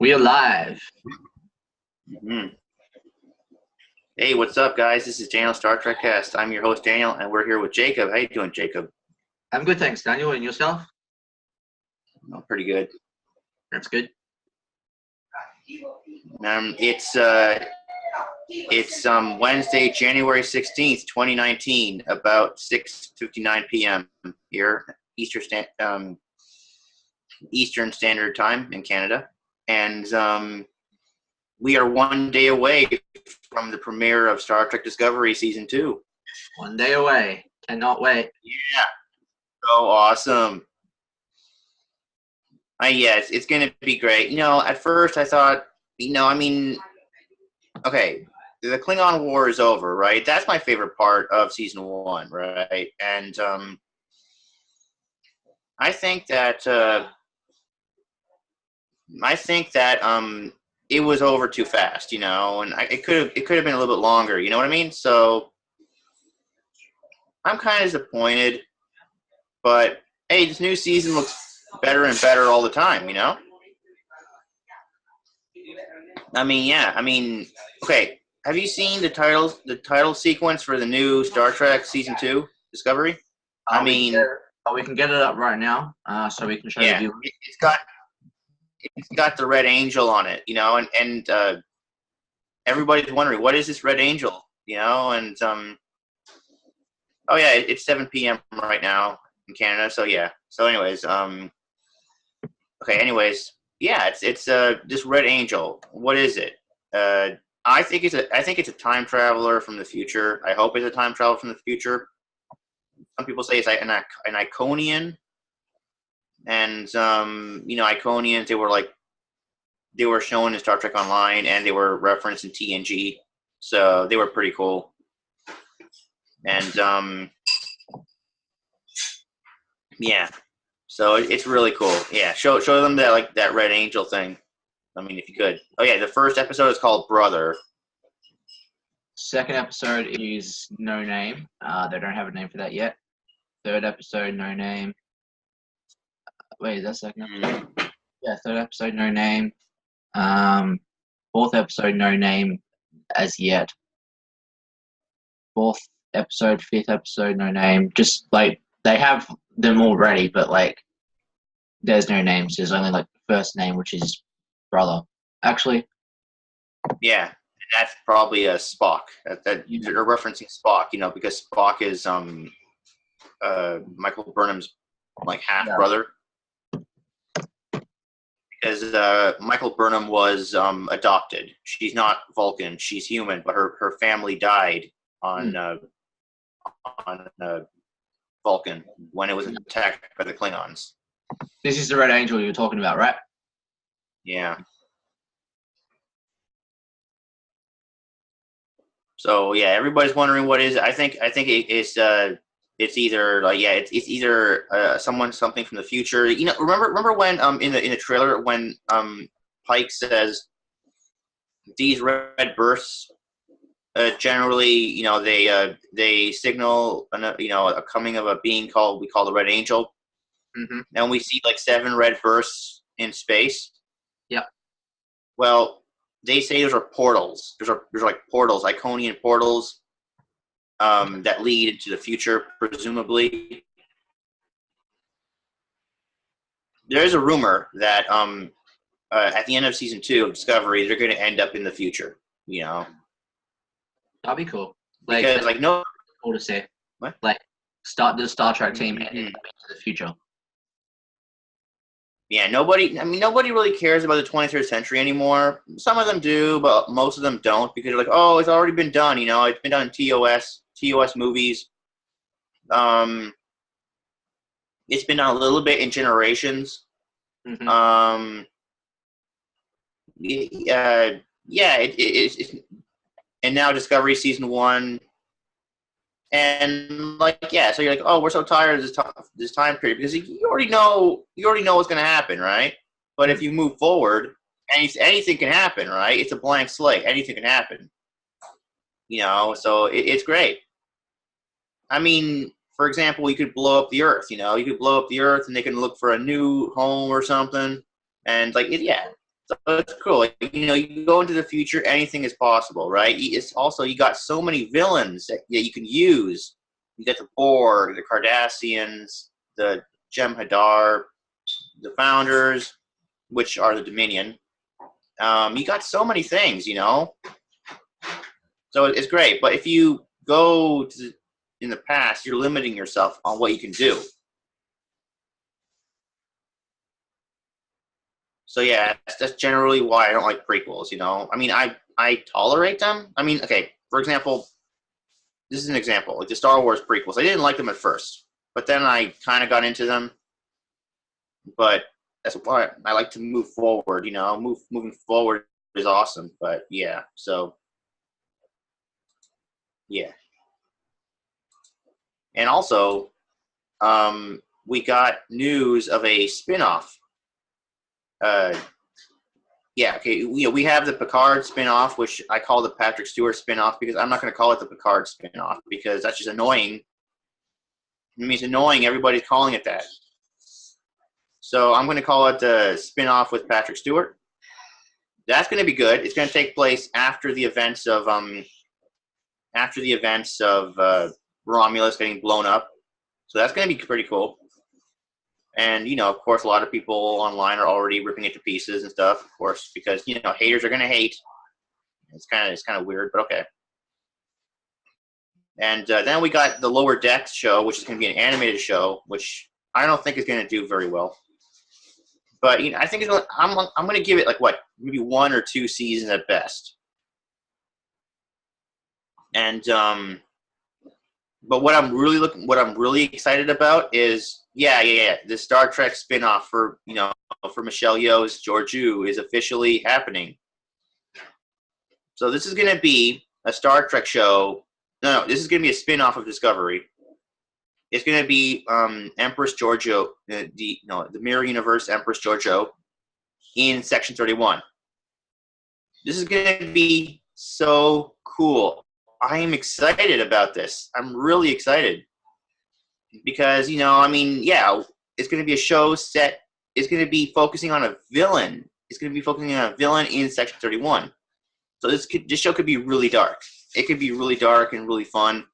We are live. Mm-hmm. Hey, what's up, guys? This is Daniel, Star Trek Cast. I'm your host, Daniel, and we're here with Jacob. How you doing, Jacob? I'm good, thanks, Daniel. And yourself? Oh, pretty good. That's good. It's Wednesday, January 16th, 2019, about 6:59 p.m. here, Eastern Standard Time in Canada, and we are one day away from the premiere of Star Trek Discovery Season 2. 1 day away. Cannot wait. Yeah. So awesome. Yes, it's going to be great. At first I thought, okay, the Klingon War is over, right? That's my favorite part of Season 1, right? And I think that it was over too fast, and it could have been a little bit longer. You know what I mean? So I'm kind of disappointed, but hey, this new season looks better and better all the time. Okay. Have you seen the title sequence for the new Star Trek Season 2 Discovery? We can get it up right now, so we can show the viewers. It's got the Red Angel on it, and everybody's wondering, what is this Red Angel? And oh yeah, it's 7 p.m. right now in Canada, so yeah. So anyways, yeah, it's this Red Angel. What is it? I think it's a time traveler from the future. I hope it's a time traveler from the future. Some people say it's an Iconian. And Iconians, they were shown in Star Trek Online, and they were referenced in TNG, so they were pretty cool. And yeah, so it's really cool. Yeah, show them that Red Angel thing. If you could. Oh yeah, the first episode is called Brother. Second episode is No Name. They don't have a name for that yet. Third episode, No Name. Wait, is that second episode? Yeah, third episode, No Name. Fourth episode, No Name as yet. Fourth episode, fifth episode, No Name. Just they have them all ready, but there's no names. There's only the first name, which is Brother. Actually. Yeah, that's probably a Spock. That you're referencing Spock, because Spock is Michael Burnham's half brother. Because Michael Burnham was adopted. She's not Vulcan. She's human, but her family died on Vulcan when it was attacked by the Klingons. This is the Red Angel you were talking about, right? Yeah. So yeah, everybody's wondering what is it. I think it's either it's either something from the future. Remember when in the trailer when Pike says these red bursts generally they signal a coming of a being we call the Red Angel. Mm-hmm. And we see 7 red bursts in space. Yeah. Well, they say those are portals. There's portals, Iconian portals. That lead into the future, presumably. There's a rumor that at the end of Season 2 of Discovery, they're going to end up in the future. That'd be cool. Because no, cool to see. What? Start the Star Trek team into the future. Yeah, nobody really cares about the 23rd century anymore. Some of them do, but most of them don't, because they're oh, it's already been done. It's been done in TOS movies. It's been done a little bit in Generations. Mm-hmm. It's and now Discovery Season 1. And so you're oh, we're so tired of this time period, because you already know what's going to happen, right? But if you move forward, anything can happen, right? It's a blank slate. Anything can happen. So it's great. For example, you could blow up the Earth. You could blow up the Earth, and they can look for a new home or something. And So it's cool. Like, you go into the future, anything is possible, right? It's also, you got so many villains that you can use. You got the Borg, the Cardassians, the Jem'Hadar, the Founders, which are the Dominion. You got so many things, So it's great. But if you go in the past, you're limiting yourself on what you can do. So yeah, that's generally why I don't like prequels. I mean, I tolerate them. I mean, okay, for example, this is an example, like the Star Wars prequels. I didn't like them at first, but then I kind of got into them. But that's why I like to move forward. Moving forward is awesome. But yeah, so yeah, and also, we got news of a spinoff. Yeah, okay. We have the Picard spinoff, which I call the Patrick Stewart spinoff because I'm not going to call it the Picard spinoff because that's just annoying. It means annoying. Everybody's calling it that. So I'm going to call it the spinoff with Patrick Stewart. That's going to be good. It's going to take place after the events of Romulus getting blown up. So that's going to be pretty cool. And, of course, a lot of people online are already ripping it to pieces and stuff, of course, because, haters are going to hate. It's kind of weird, but okay. And then we got the Lower Decks show, which is going to be an animated show, which I don't think is going to do very well. But, I think I'm going to give it, maybe 1 or 2 seasons at best. And, but what I'm really excited about is, the Star Trek spinoff for Michelle Yeoh's Georgiou is officially happening. So this is going to be a Star Trek show. No, this is going to be a spinoff of Discovery. It's going to be Empress Georgiou, the Mirror Universe Empress Georgiou in Section 31. This is going to be so cool. I am excited about this. I'm really excited. Because, it's going to be a show set. It's going to be focusing on a villain. It's going to be focusing on a villain in Section 31. So this show could be really dark. It could be really dark and really fun.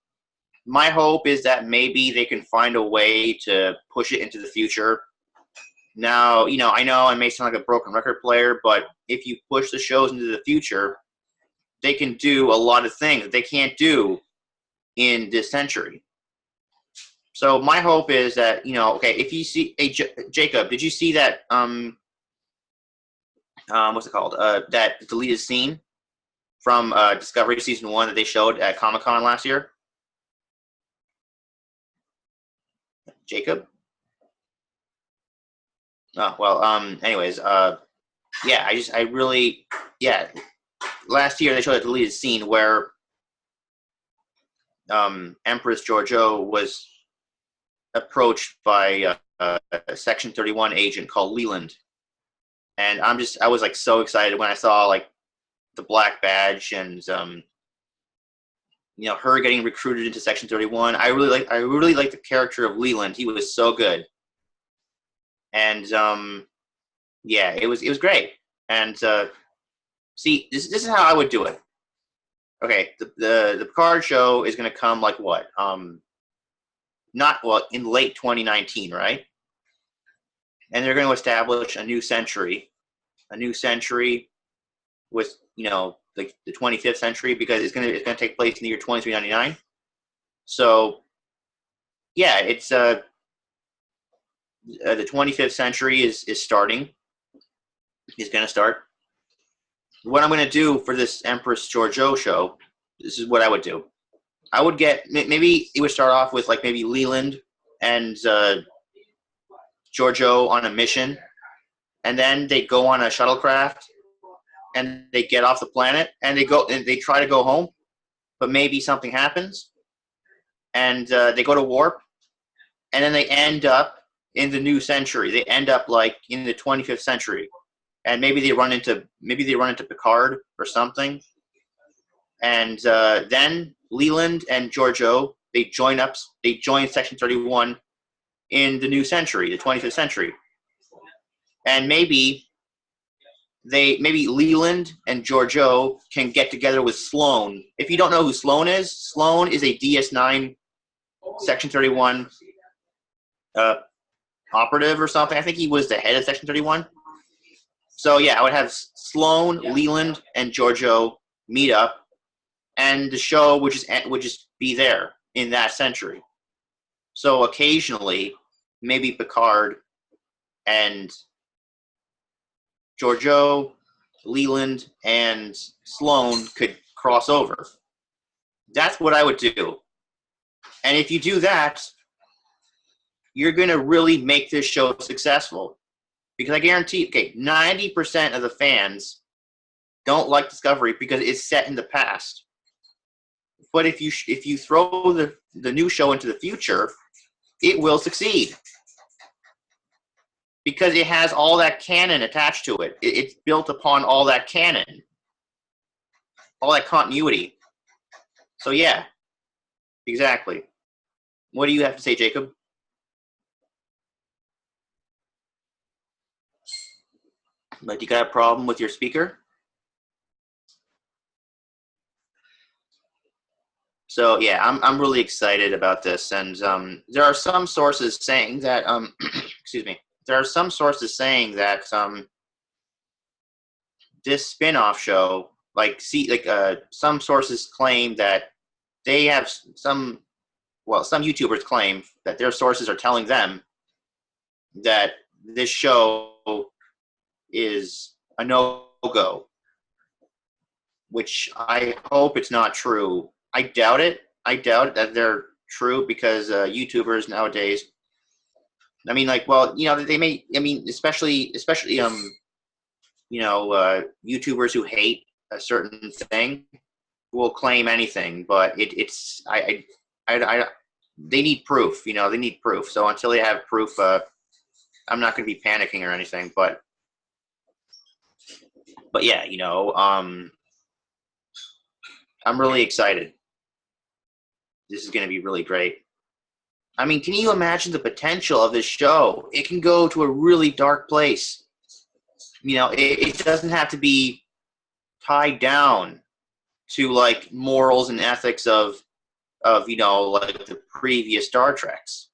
My hope is that maybe they can find a way to push it into the future. Now, I know I may sound like a broken record player, but if you push the shows into the future, they can do a lot of things that they can't do in this century. So my hope is that, if you see, Jacob, did you see that, what's it called? That deleted scene from Discovery Season 1 that they showed at Comic-Con last year? Jacob? Oh, well, anyways, last year they showed a deleted scene where Empress Georgiou was approached by a Section 31 agent called Leland, and I was so excited when I saw the black badge and her getting recruited into Section 31. I really like the character of Leland. He was so good, and it was great. And see, this is how I would do it. Okay, the Picard show is going to come in late 2019, right? And they're going to establish a new century with the 25th century, because it's going to take place in the year 2399. So it's the 25th century is starting. Is going to start. What I'm going to do for this Empress Georgiou show, this is what I would do. I would get, maybe it would start off with maybe Leland and Georgiou on a mission, and then they go on a shuttlecraft and they get off the planet and they try to go home, but maybe something happens and they go to warp, and then they end up in the new century. They end up in the 25th century, and maybe they run into Picard or something, and then Leland and Georgiou, they join Section 31 in the new century, the 25th century. And maybe maybe Leland and Georgiou can get together with Sloan. If you don't know who Sloan is a DS9 Section 31 operative or something. I think he was the head of Section 31. So yeah, I would have Sloan, Leland, and Georgiou meet up, and the show would just be there in that century. So occasionally, maybe Picard and Georgiou, Leland, and Sloan could cross over. That's what I would do. And if you do that, you're going to really make this show successful. Because I guarantee, 90% of the fans don't like Discovery because it's set in the past. But if you throw the new show into the future, it will succeed. Because it has all that canon attached to it. It's built upon all that canon. All that continuity. So yeah, exactly. What do you have to say, Jacob? Like, you got a problem with your speaker? So yeah, I'm really excited about this, and there are some sources saying that excuse me. There are some sources saying that this spin-off show, some sources claim that they have some YouTubers claim that their sources are telling them that this show is a no-go, which I hope it's not true. I doubt it. I doubt that they're true because YouTubers nowadays, I mean, they may, I mean, especially YouTubers who hate a certain thing will claim anything, but they need proof. They need proof. So until they have proof, I'm not going to be panicking or anything. But yeah, I'm really excited. This is going to be really great. I mean, can you imagine the potential of this show? It can go to a really dark place. It doesn't have to be tied down to like morals and ethics of like the previous Star Treks.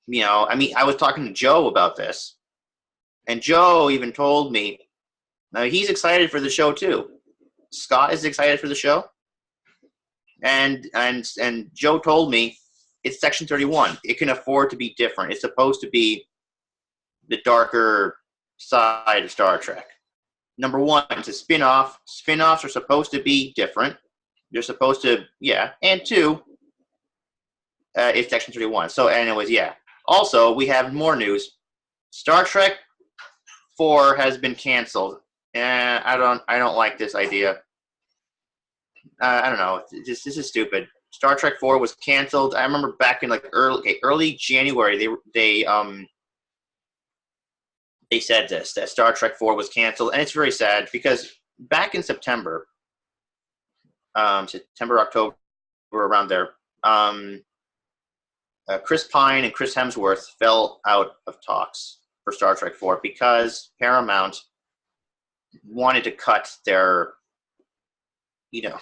I mean, I was talking to Joe about this, and Joe even told me he's excited for the show too. Scott is excited for the show, and Joe told me it's Section 31. It can afford to be different. It's supposed to be the darker side of Star Trek. Number one, it's a spin-off. Spin-offs are supposed to be different. They're supposed to, yeah. And two, it's Section 31. So anyways, yeah. Also, we have more news. Star Trek 4 has been canceled. I don't like this idea. I don't know. This is stupid. Star Trek 4 was canceled. I remember back in like early January, they said that Star Trek 4 was canceled, and it's very sad because back in September, October, around there, Chris Pine and Chris Hemsworth fell out of talks for Star Trek 4 because Paramount wanted to cut their, the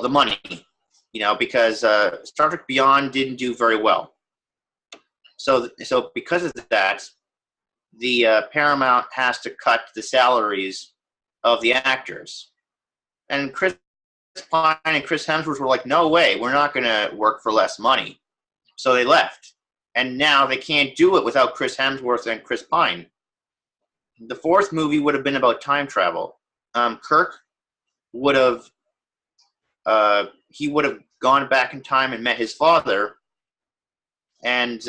money, because Star Trek Beyond didn't do very well. So because of that, the Paramount has to cut the salaries of the actors. And Chris Pine and Chris Hemsworth were like, no way, we're not going to work for less money. So they left. And now they can't do it without Chris Hemsworth and Chris Pine. The fourth movie would have been about time travel. Kirk would have gone back in time and met his father, and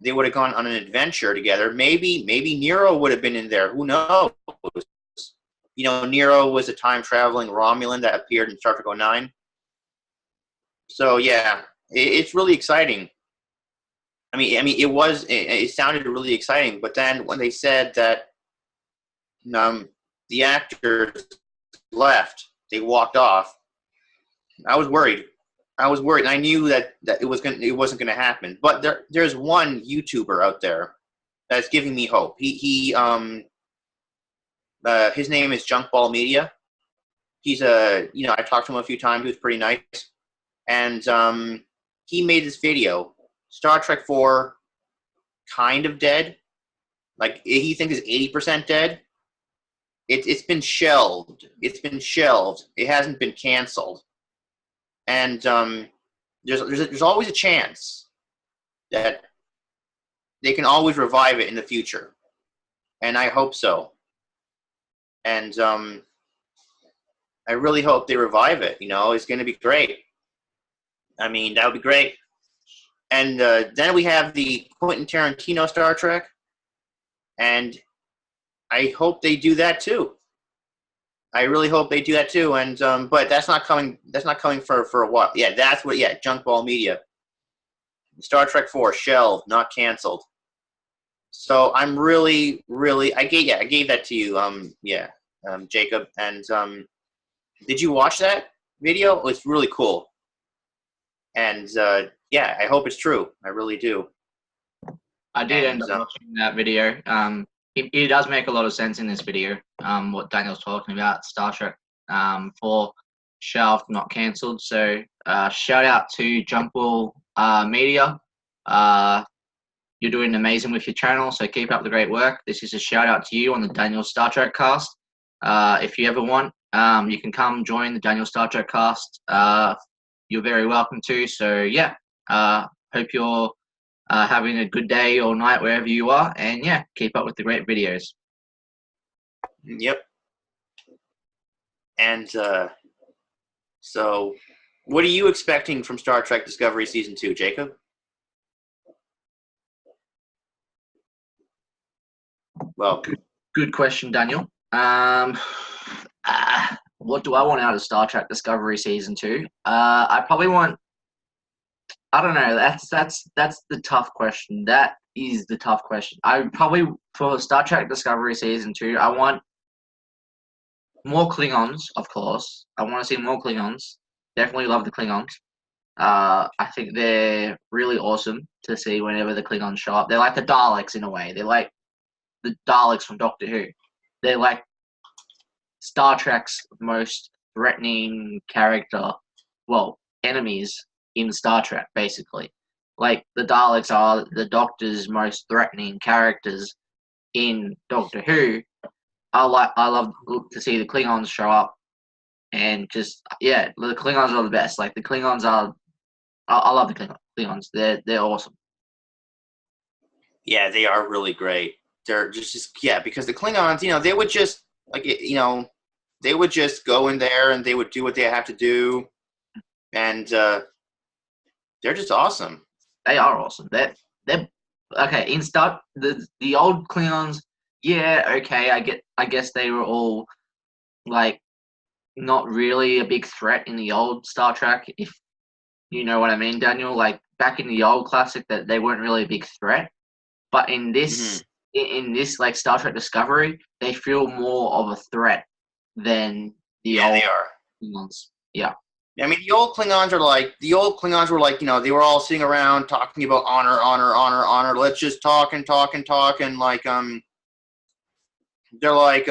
they would have gone on an adventure together. Maybe Nero would have been in there. Who knows? Nero was a time-traveling Romulan that appeared in Star Trek 09. So, yeah, it's really exciting. I mean, it sounded really exciting, but then when they said that the actors left, they walked off, I was worried. And I knew that it wasn't going to happen. But there's one YouTuber out there that's giving me hope. His name is Junkball Media. He's I've talked to him a few times. He was pretty nice, and he made this video. Star Trek 4, kind of dead. Like he thinks it's 80% dead. It's been shelved. It's been shelved. It hasn't been canceled. And there's always a chance that they can always revive it in the future, and I hope so. And I really hope they revive it. It's going to be great. I mean, that would be great. And then we have the Quentin Tarantino Star Trek, and I hope they do that too. I really hope they do that too. And but that's not coming. That's not coming for a while. Yeah, that's what. Yeah, Junkball Media. Star Trek 4 shelved, not canceled. So I'm really, really. I gave that to you. Jacob. And did you watch that video? It's really cool. And I hope it's true. I really do. I did end up watching that video. It does make a lot of sense in this video. What Daniel's talking about, Star Trek 4 shelved, not cancelled. So shout out to Junkball Media. You're doing amazing with your channel, so keep up the great work. This is a shout out to you on the Daniel Star Trek cast. If you ever want, you can come join the Daniel Star Trek cast. You're very welcome to. So yeah, hope you're having a good day or night wherever you are, and yeah, keep up with the great videos. Yep. And so what are you expecting from Star Trek Discovery Season 2, Jacob? Well, good question, Daniel. What do I want out of Star Trek Discovery Season 2? I probably want. I don't know. That's the tough question. That is the tough question. I probably, for Star Trek Discovery Season 2, I want more Klingons, of course. I want to see more Klingons. Definitely love the Klingons. I think they're really awesome to see whenever the Klingons show up. They're like the Daleks in a way. They're like the Daleks from Doctor Who. They're like Star Trek's most threatening character. Well, enemies in Star Trek, basically. Like, the Daleks are the Doctor's most threatening characters in Doctor Who. I love to see the Klingons show up, and just, yeah, the Klingons are the best. Like, the Klingons are, I love the Klingons. They're awesome. Yeah, they are really great. They're just because the Klingons, they would just, they would just go in there and they would do what they have to do, and they're just awesome. They are awesome. They're okay. In the old Klingons, yeah, okay. I guess they were all like not really a big threat in the old Star Trek, if you know what I mean, Daniel. Like back in the old classic, that they weren't really a big threat. But in this, in this like Star Trek Discovery, they feel more of a threat than the old they are. Klingons. Yeah. I mean, the old Klingons were like, they were all sitting around talking about honor. Let's just talk and talk and talk. And like, they're like,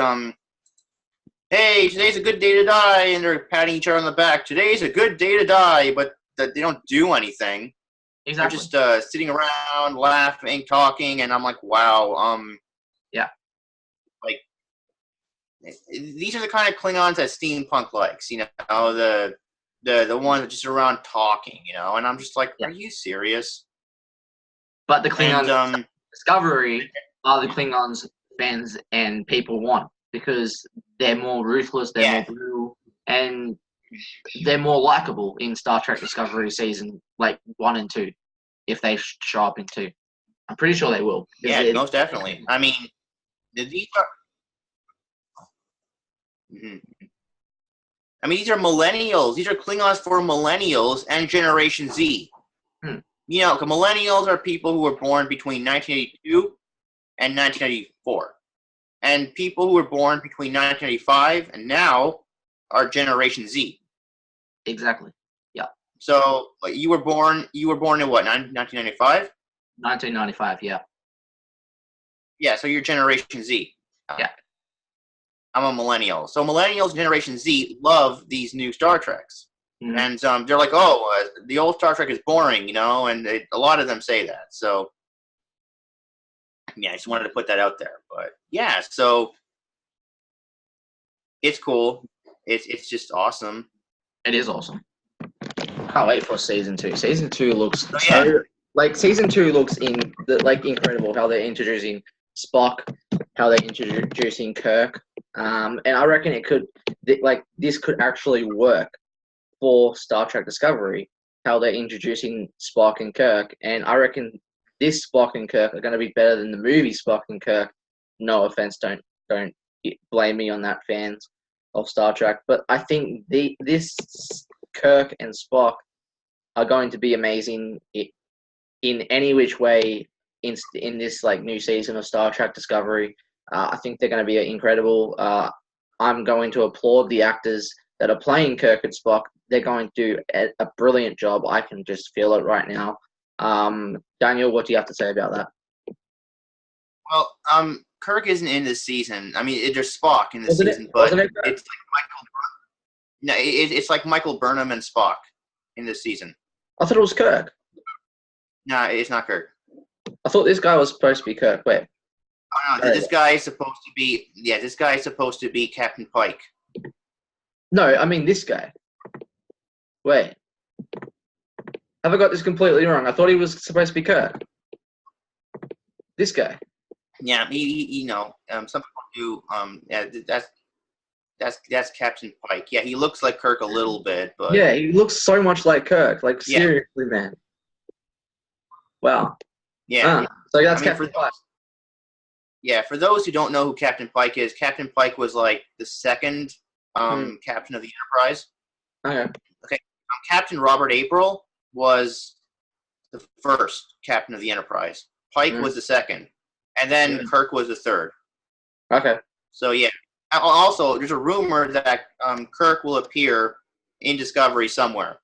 hey, today's a good day to die. And they're patting each other on the back. Today's a good day to die. But they don't do anything. Exactly. They're just sitting around, laughing, talking. And I'm like, wow. Yeah. Like, these are the kind of Klingons that steampunk likes, the ones that just around talking, and I'm just like, are you serious? But the Klingons Discovery are the Klingons fans and people want, because they're more ruthless, they're more brutal, and they're more likable in Star Trek Discovery Season 1 and 2, if they show up in 2. I'm pretty sure they will. Yeah, most definitely. I mean, these are. I mean, these are millennials. These are Klingons for millennials and Generation Z. Millennials are people who were born between 1982 and 1994. And people who were born between 1995 and now are Generation Z. Exactly. Yeah. So you were born in what, 1995? 1995, yeah. Yeah, so you're Generation Z. Yeah. I'm a millennial. So millennials, Generation Z, love these new Star Treks. Mhm. And they're like, oh, the old Star Trek is boring, you know, and a lot of them say that. So, yeah, I just wanted to put that out there. But, yeah, so it's cool. It's just awesome. It is awesome. Can't wait for season 2. Season 2 looks yeah. season 2 looks incredible. How they're introducing Spock, how they're introducing Kirk, and I reckon this could actually work for Star Trek Discovery. How they're introducing Spock and Kirk, and I reckon this Spock and Kirk are going to be better than the movie Spock and Kirk. No offense, don't blame me on that, fans of Star Trek, but I think this Kirk and Spock are going to be amazing in any which way in this like new season of Star Trek Discovery. I think they're going to be incredible. I'm going to applaud the actors that are playing Kirk and Spock. They're going to do a brilliant job. I can just feel it right now. Daniel, what do you have to say about that? Well, Kirk isn't in this season. I mean, there's Spock in this season, but it's like Michael. No, it's like Michael Burnham and Spock in this season. I thought it was Kirk. No, it's not Kirk. I thought this guy was supposed to be Kirk. Wait. Oh no, this guy is supposed to be. Yeah, this guy is supposed to be Captain Pike. No, I mean this guy. Wait. Have I got this completely wrong? I thought he was supposed to be Kirk. This guy. Yeah, he some people do. Yeah, that's Captain Pike. Yeah, he looks like Kirk a little bit, but yeah, he looks so much like Kirk. Like seriously, man. Wow. Yeah. So that's Captain Pike. Yeah, for those who don't know who Captain Pike is, Captain Pike was like the second captain of the Enterprise. Okay. Captain Robert April was the first captain of the Enterprise. Pike was the second. And then Kirk was the third. Okay. So, yeah. Also, there's a rumor that Kirk will appear in Discovery somewhere.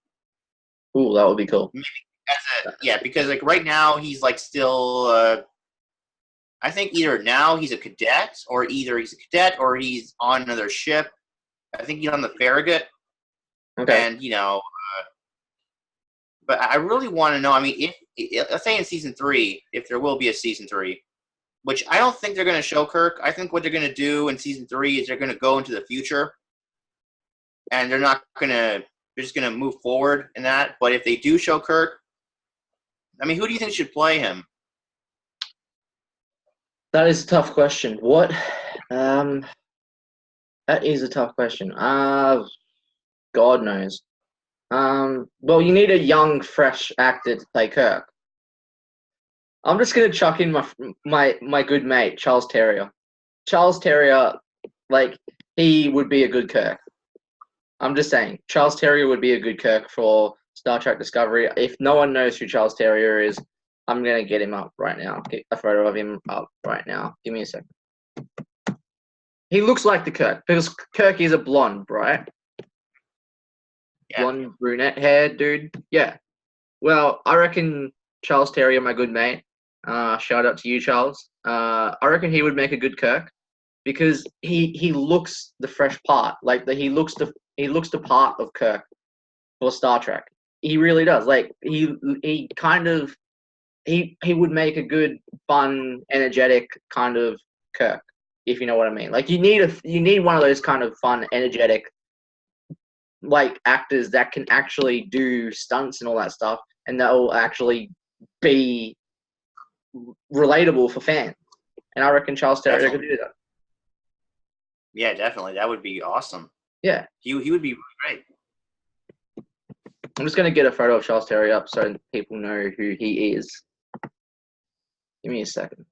Ooh, that would be cool. Maybe because like right now he's like still. I think either now he's a cadet, or he's on another ship. I think he's on the Farragut. Okay. And but I really want to know. I mean, if let's say in season 3, if there will be a season 3. Which I don't think they're going to show Kirk. I think what they're going to do in season 3 is they're going to go into the future, and they're just going to move forward in that. But if they do show Kirk, I mean, who do you think should play him? That is a tough question. What? That is a tough question. God knows. Well, you need a young, fresh actor to play Kirk. I'm just gonna chuck in my good mate Charles Terrier. Charles Terrier, like he would be a good Kirk. I'm just saying, Charles Terrier would be a good Kirk for Star Trek Discovery. If no one knows who Charles Terrier is, I'm gonna get him up right now. Get a photo of him up right now. Give me a second. He looks like the Kirk because Kirk is a blonde, right? Yeah. Blonde brunette hair dude. Yeah. Well, I reckon Charles Terrier, my good mate. Shout out to you, Charles. I reckon he would make a good Kirk because he looks the fresh part. Like he looks the part of Kirk for Star Trek. He really does. Like he would make a good, fun, energetic kind of Kirk, if you know what I mean. Like you need one of those kind of fun, energetic, like actors that can actually do stunts and all that stuff, and that will actually be relatable for fans. And I reckon Charles Terrier could do that. Yeah, definitely. That would be awesome. Yeah. He would be great. I'm just going to get a photo of Charles Terrier up so people know who he is. Give me a second.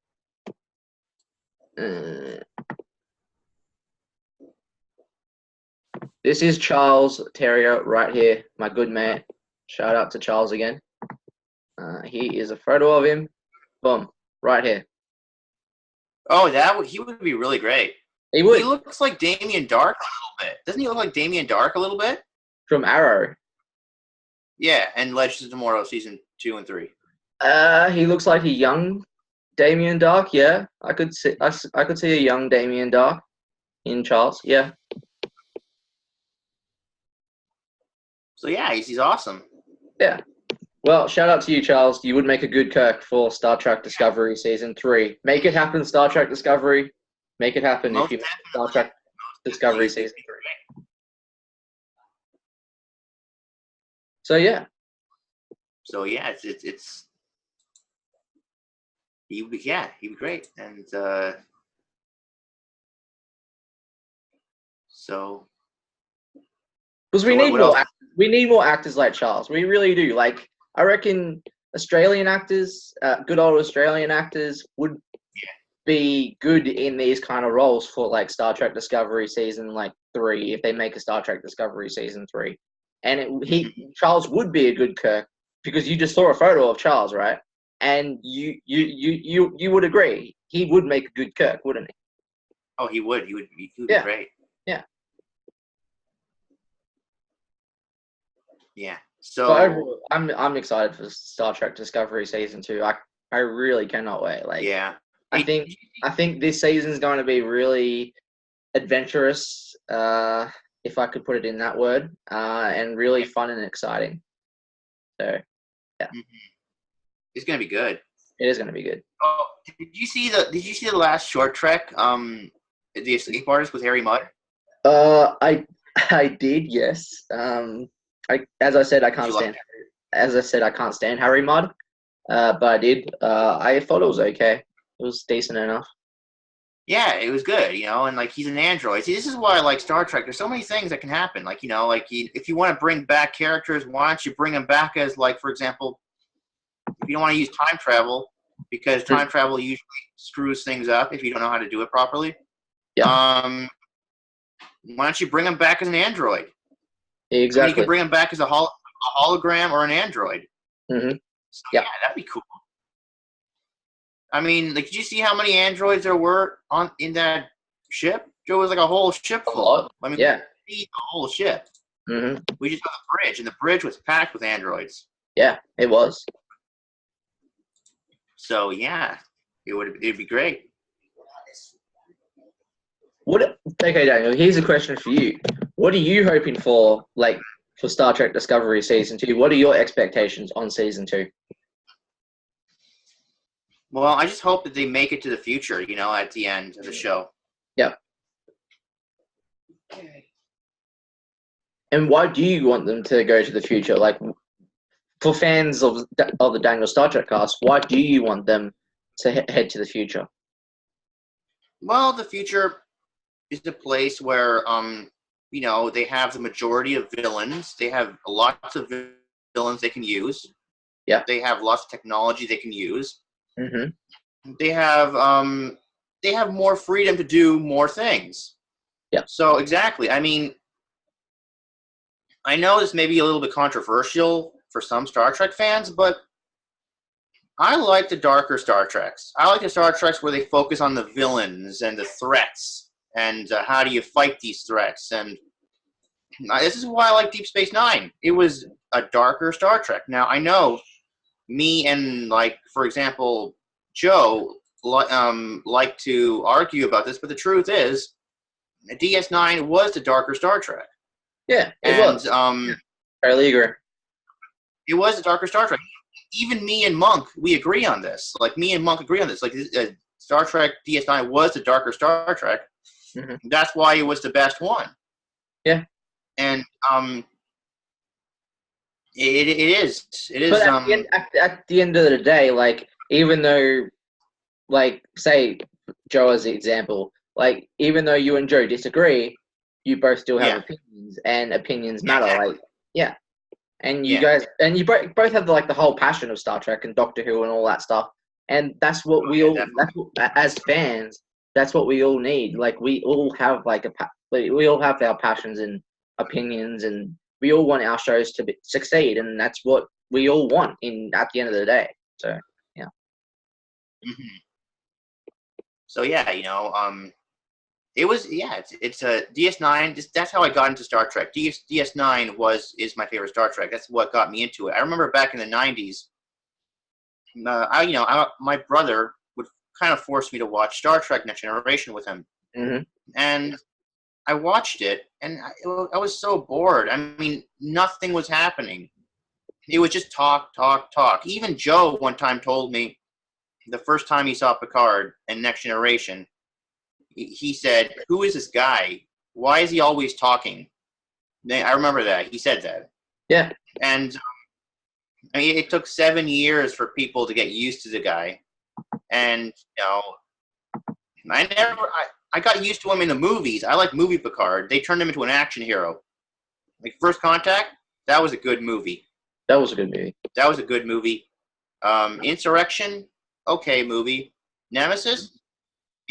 This is Charles Terrier right here, my good man. Shout out to Charles again. He is a photo of him. Boom, right here. Oh, he would be really great. He would. He looks like Damien Dark a little bit. Doesn't he look like Damien Dark a little bit? From Arrow. Yeah, and Legends of Tomorrow season 2 and 3. He looks like a young Damien Dark, yeah, I could see I could see a young Damien Dark in Charles, yeah. So yeah, he's awesome. Yeah. Well, shout out to you, Charles. You would make a good Kirk for Star Trek Discovery Season 3. Make it happen, Star Trek Discovery. Make it happen Most if you make Star Trek Discovery Season 3. So, yeah. So yeah, it's he'd be great, and so Because we so need what more else? we need more actors like Charles. We really do. Like, I reckon Australian actors, good old Australian actors, would be good in these kind of roles for like Star Trek Discovery Season 3 if they make a Star Trek Discovery Season 3. And Charles would be a good Kirk because you just saw a photo of Charles, right? And you would agree he would make a good Kirk, wouldn't he? Oh, he would be Yeah. great. Yeah. Yeah. So So overall, I'm excited for Star Trek Discovery Season 2. I really cannot wait. Like, yeah. I think this season is going to be really adventurous, if I could put it in that word, and really fun and exciting. So It's gonna be good. it is going to be good. Oh, did you see the last short trek? The Escape Artist with Harry Mudd. I did, yes. As I said, I can't Did you like stand. As I said, I can't stand Harry Mudd. But I did. I thought it was okay. It was decent enough. Yeah, it was good, and like he's an android. See, this is why I like Star Trek. There's so many things that can happen. Like, if you want to bring back characters, why don't you bring them back as, like, for example, if you don't want to use time travel, because time travel usually screws things up if you don't know how to do it properly. Yeah. Why don't you bring them back as an android? Exactly. I mean, you can bring them back as a hologram or an android. Mm-hmm. So, yeah, that'd be cool. I mean, like, did you see how many androids there were in that ship? There was like a whole ship full. I mean, yeah, we need the whole ship. Mm-hmm. We just got the bridge, and the bridge was packed with androids. Yeah, it was. So yeah, it'd be great. Okay, Daniel, here's a question for you. What are you hoping for, like, for Star Trek Discovery Season 2? What are your expectations on Season 2? Well, I just hope that they make it to the future, at the end of the show. Yeah. And why do you want them to go to the future? Like, for fans of the Daniel Star Trek cast, why do you want them to head to the future? Well, the future is a place where, they have the majority of villains. They have lots of villains they can use. Yeah. They have lots of technology they can use. Mm-hmm. They have more freedom to do more things. Yeah. So exactly. I mean, I know this may be a little bit controversial for some Star Trek fans, but I like the darker Star Treks. I like the Star Treks where they focus on the villains and the threats and how do you fight these threats. And this is why I like Deep Space Nine. It was a darker Star Trek. Now, I know me and, like, for example, Joe like to argue about this, but the truth is DS9 was the darker Star Trek. Yeah, it was. Totally agree. It was the darker Star Trek. Even me and Monk, we agree on this. Like, me and Monk agree on this. Like, Star Trek DS9 was the darker Star Trek. Mm-hmm. That's why it was the best one. Yeah. And it is. It is. But at the end of the day, like, even though, like, say Joe as the example, like, even though you and Joe disagree, you both still have opinions, and opinions matter. Exactly. Like, yeah. And you guys, and you both have the whole passion of Star Trek and Doctor Who and all that stuff. And that's what we all, as fans, that's what we all need. Like, we all have we all have our passions and opinions, and we all want our shows to succeed, and that's what we all want at the end of the day. So, yeah. Mm-hmm. So yeah, it was it's a DS9. That's how I got into Star Trek. DS9 is my favorite Star Trek. That's what got me into it. I remember back in the 90s. My brother would kind of forced me to watch Star Trek Next Generation with him. Mm-hmm. And I watched it, and I was so bored. I mean, nothing was happening. It was just talk, talk, talk. Even Joe one time told me the first time he saw Picard and Next Generation, he said, "Who is this guy? Why is he always talking?" I remember that. He said that. Yeah. And I mean, it took 7 years for people to get used to the guy. And, I got used to him in the movies. I like movie Picard. They turned him into an action hero. Like First Contact, that was a good movie. That was a good movie. That was a good movie. Insurrection, okay movie. Nemesis?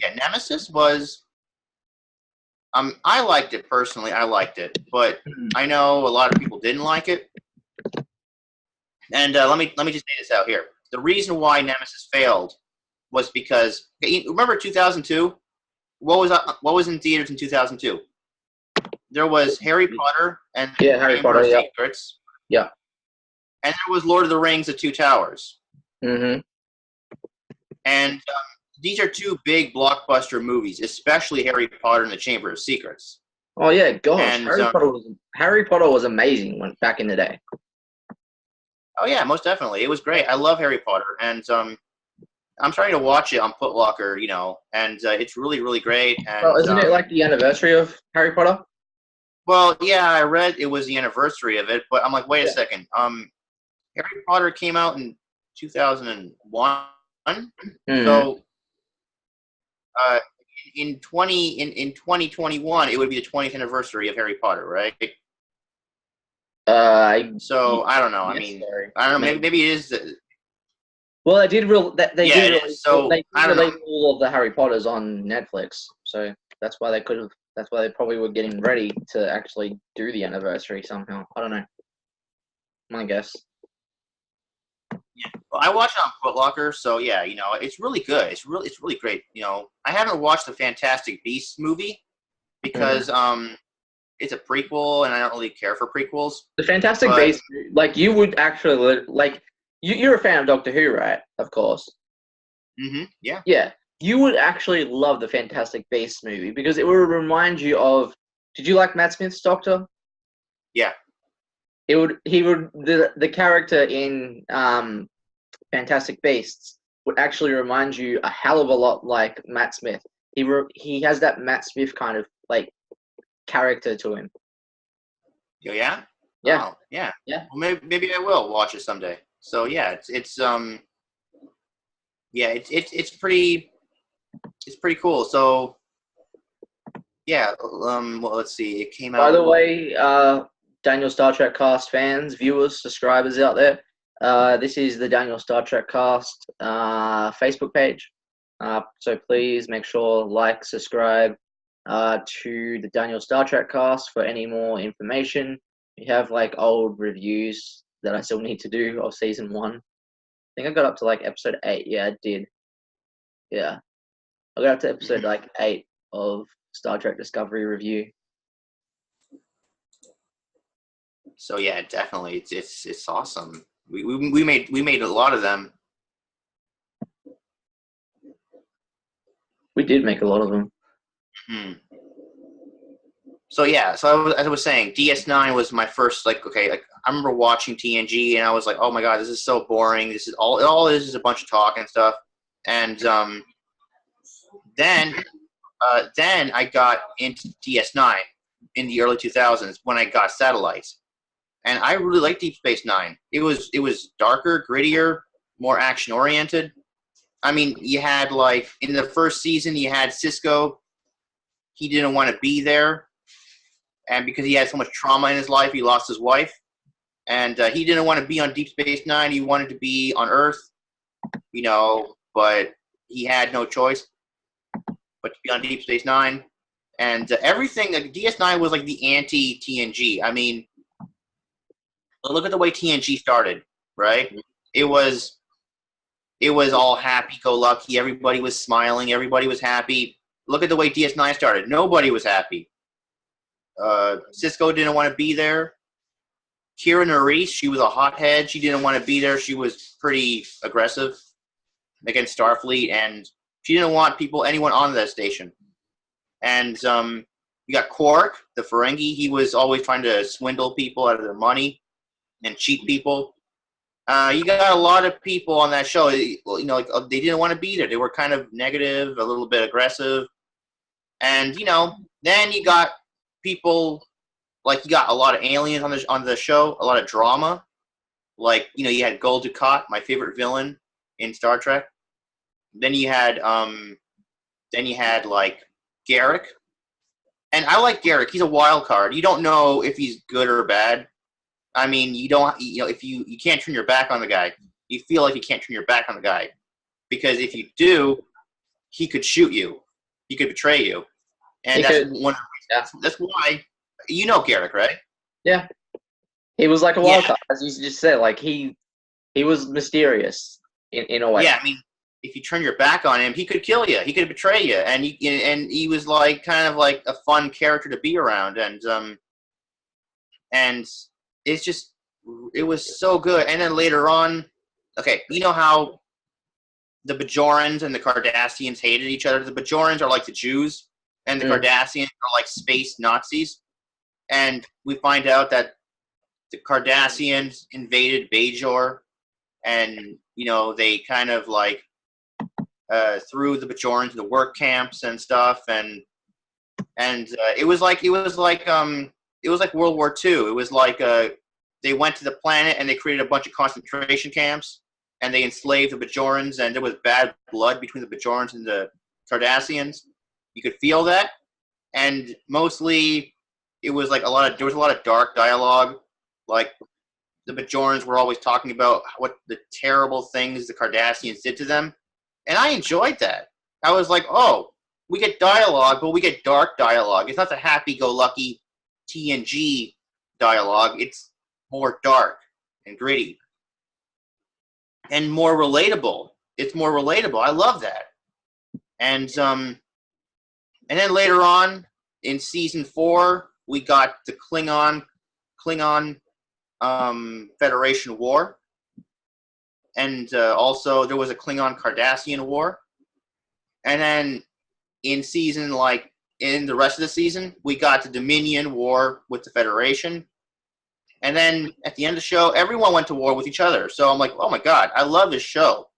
Yeah, Nemesis was... I liked it personally. I liked it. But I know a lot of people didn't like it. And let me just say this out here. The reason why Nemesis failed was because... Remember 2002? What was in theaters in 2002? There was Harry Potter and Harry Potter, Secrets. Yeah. And there was Lord of the Rings: The Two Towers. Mm-hmm. And these are two big blockbuster movies, especially Harry Potter and the Chamber of Secrets. Oh yeah, gosh, And, Harry Potter was amazing back in the day. Oh yeah, most definitely, it was great. I love Harry Potter, and I'm starting to watch it on Putlocker, and it's really, really great. And, well, isn't it like the anniversary of Harry Potter? Well, yeah, I read it was the anniversary of it, but I'm like, wait a second. Harry Potter came out in 2001, so in 2021, it would be the 20th anniversary of Harry Potter, right? So I don't know. I mean, I don't know. Maybe it is. Well, they did they did release, so they I did don't release all of the Harry Potters on Netflix, so that's why they could have. That's why they probably were getting ready to actually do the anniversary somehow. I don't know. My guess. Yeah, well, I watch it on Footlocker, so yeah, it's really good. It's really great. I haven't watched the Fantastic Beasts movie because it's a prequel, and I don't really care for prequels. The Fantastic Beasts, like you would actually like. You're a fan of Doctor Who, right? Of course. Mm-hmm. Yeah. Yeah. You would actually love the Fantastic Beasts movie because it would remind you of. Did you like Matt Smith's Doctor? Yeah. The character in Fantastic Beasts would actually remind you a hell of a lot like Matt Smith. He has that Matt Smith kind of like character to him. Oh, yeah. Yeah. Oh, yeah. Yeah. Well, maybe I will watch it someday. So yeah, it's pretty cool. So yeah, well, let's see. It came out. By the way, Daniel Star Trek Cast fans, viewers, subscribers out there, this is the Daniel Star Trek Cast Facebook page. So please make sure like, subscribe to the Daniel Star Trek Cast for any more information. We have like old reviews that I still need to do of season 1. I think I got up to like episode 8. Yeah, I did. Yeah, I got up to episode like 8 of Star Trek Discovery review. So yeah, definitely, it's awesome. We made a lot of them. We did make a lot of them. Hmm. So yeah, so as I was saying, DS9 was my first I remember watching TNG and I was like, oh my god, this is so boring. This is all this is a bunch of talk and stuff. And then I got into DS9 in the early 2000s when I got satellites, and I really liked Deep Space Nine. It was darker, grittier, more action oriented. I mean, you had like in the first season, you had Sisko. He didn't want to be there. And because he had so much trauma in his life, he lost his wife. And he didn't want to be on Deep Space Nine. He wanted to be on Earth, but he had no choice but to be on Deep Space Nine. And everything, DS9 was like the anti-TNG. I mean, look at the way TNG started, right? It was all happy-go-lucky. Everybody was smiling. Everybody was happy. Look at the way DS9 started. Nobody was happy. Sisko didn't want to be there. Kira Nerys, she was a hothead. She didn't want to be there. She was pretty aggressive against Starfleet, and She didn't want anyone on that station. And you got Quark, the Ferengi. He was always trying to swindle people out of their money and cheat people. You got a lot of people on that show. Like they didn't want to be there. They were kind of negative, a little bit aggressive, and then you got people like you got a lot of aliens on the show, a lot of drama. Like you had Gul Dukat, my favorite villain in Star Trek. Then you had like Garrick, and I like Garrick. He's a wild card. You don't know if he's good or bad. I mean, if you can't turn your back on the guy. You feel like you can't turn your back on the guy, because if you do, he could shoot you. He could betray you, and that's why Garrick, right? Yeah, he was like a wild card, as you just said. Like he was mysterious in a way. Yeah, I mean, if you turn your back on him, he could kill you. He could betray you, and he was like kind of like a fun character to be around, and it was so good. And then later on, okay, you know how the Bajorans and the Cardassians hated each other? The Bajorans are like the Jews, and the Cardassians are like space Nazis. And we find out that the Cardassians invaded Bajor, and they kind of like threw the Bajorans into work camps and stuff, and it was like World War II. It was like they went to the planet and they created a bunch of concentration camps, and they enslaved the Bajorans, and there was bad blood between the Bajorans and the Cardassians. You could feel that, and mostly it was like there was a lot of dark dialogue. Like the Bajorans were always talking about what the terrible things the Cardassians did to them, and I enjoyed that. I was like, oh, we get dialogue, but we get dark dialogue. It's not the happy-go-lucky TNG dialogue. It's more dark and gritty and more relatable. It's more relatable. I love that. And then later on in season 4, we got the Klingon Federation War, and also there was a Klingon Cardassian War. And then in the rest of the season, we got the Dominion War with the Federation. And then at the end of the show, everyone went to war with each other. So I'm like, oh my God, I love this show.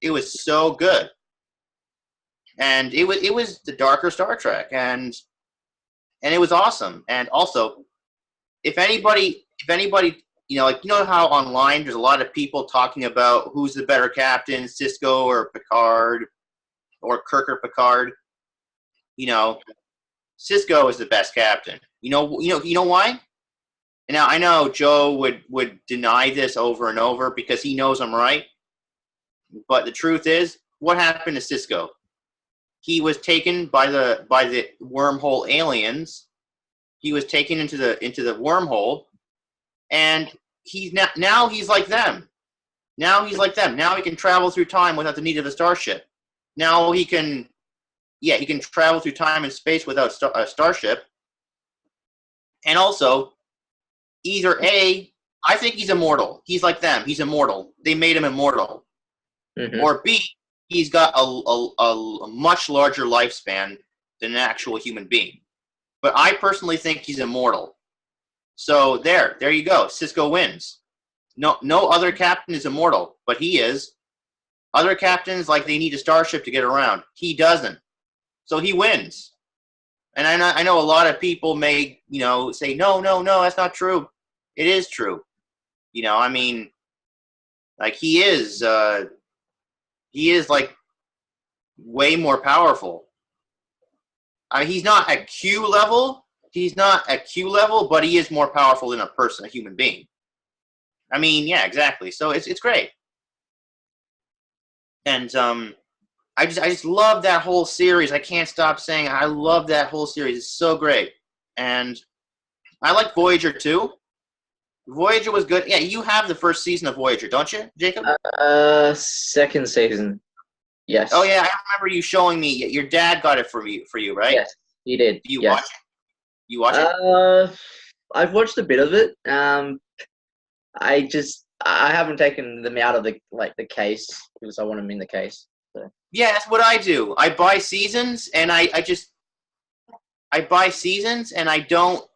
It was so good. And it was the darker Star Trek, and it was awesome. And also, if anybody, how online there's a lot of people talking about who's the better captain, Sisko or Picard, or Kirk or Picard. Sisko is the best captain. You know why? And now I know Joe would deny this over and over because he knows I'm right. But the truth is, what happened to Sisko? He was taken by the wormhole aliens. He was taken into the wormhole, and he's now he's like them. Now he's like them. Now he can travel through time without the need of a starship. Now he can travel through time and space without a starship. And also, I think he's immortal. He's like them. He's immortal. They made him immortal. Mm-hmm. Or B, he's got a much larger lifespan than an actual human being. But I personally think he's immortal. So there you go. Sisko wins. No other captain is immortal, but he is. Other captains, like, they need a starship to get around. He doesn't. So he wins. And I know a lot of people may, say, no, that's not true. It is true. I mean, like, he is like way more powerful. I mean, he's not at Q level. But he is more powerful than a human being. I mean, yeah, exactly. So it's great. And I just love that whole series. I can't stop saying I love that whole series. It's so great. And I like Voyager too. Voyager was good. Yeah, you have the first season of Voyager, don't you, Jacob? Second season. Yes. Oh yeah, I remember you showing me. Your dad got it for you, right? Yes, he did. Do you watch it? You watch it? I've watched a bit of it. I haven't taken them out of the case because I want them in the case. So. Yeah, that's what I do. I buy seasons, and I buy seasons, and I don't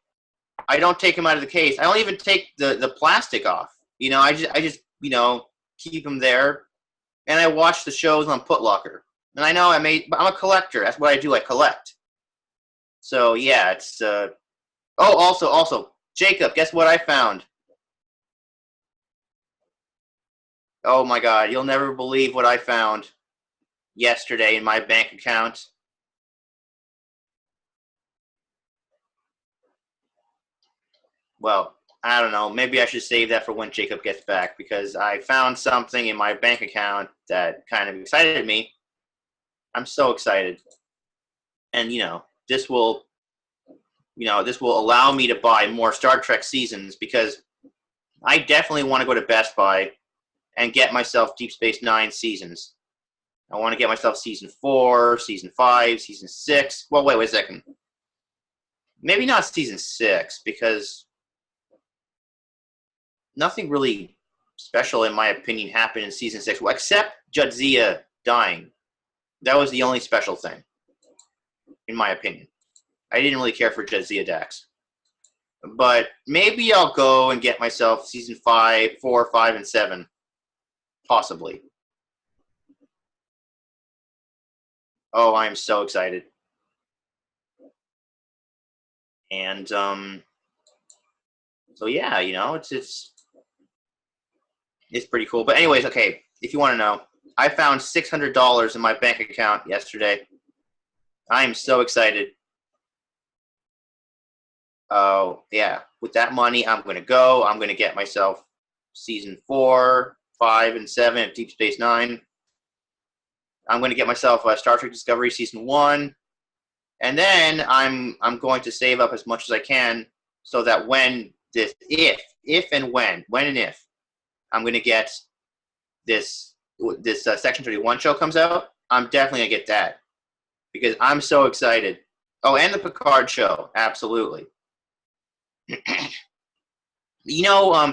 take them out of the case. I don't even take the plastic off. I just keep them there, and I watch the shows on Putlocker. And I know I'm a collector. That's what I do. I collect. So yeah, it's. Also, Jacob, guess what I found? Oh my God, you'll never believe what I found yesterday in my bank account. Well, I don't know. Maybe I should save that for when Jacob gets back, because I found something in my bank account that kind of excited me. I'm so excited. And, this will allow me to buy more Star Trek seasons, because I definitely want to go to Best Buy and get myself Deep Space Nine seasons. I want to get myself season 4, season 5, season 6. Well, wait a second. Maybe not season 6, because nothing really special, in my opinion, happened in season 6. Well, except Jadzia dying. That was the only special thing, in my opinion. I didn't really care for Jadzia Dax. But maybe I'll go and get myself season 5, 4, 5, and 7. Possibly. Oh, I'm so excited. And, so yeah, it's pretty cool. But anyways, okay, if you want to know, I found $600 in my bank account yesterday. I am so excited. Oh, yeah. With that money, I'm going to get myself season 4, 5, and 7 of Deep Space Nine. I'm going to get myself Star Trek Discovery season 1. And then I'm going to save up as much as I can, so that when I'm going to get this Section 31 show comes out, I'm definitely going to get that, because I'm so excited. Oh, and the Picard show, absolutely.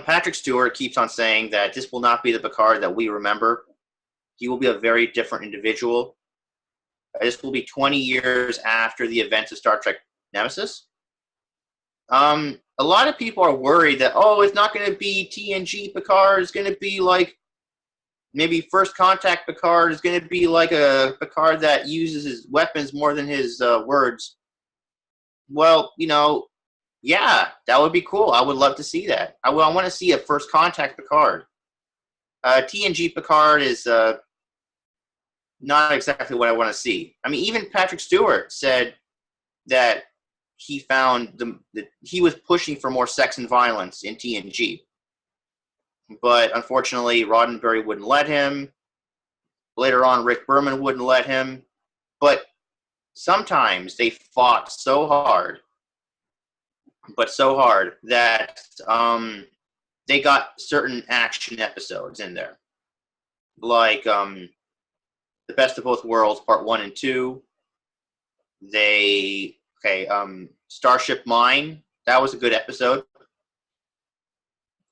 Patrick Stewart keeps on saying that this will not be the Picard that we remember. He will be a very different individual. This will be 20 years after the events of Star Trek Nemesis. A lot of people are worried that, it's not going to be TNG Picard. It's going to be like maybe First Contact Picard. Is going to be like a Picard that uses his weapons more than his words. Well, yeah, that would be cool. I would love to see that. I want to see a First Contact Picard. TNG Picard is not exactly what I want to see. I mean, even Patrick Stewart said that he found that he was pushing for more sex and violence in TNG. But unfortunately, Roddenberry wouldn't let him. Later on, Rick Berman wouldn't let him. But sometimes they fought so hard that they got certain action episodes in there. Like The Best of Both Worlds, Part 1 and 2. Starship Mine, that was a good episode.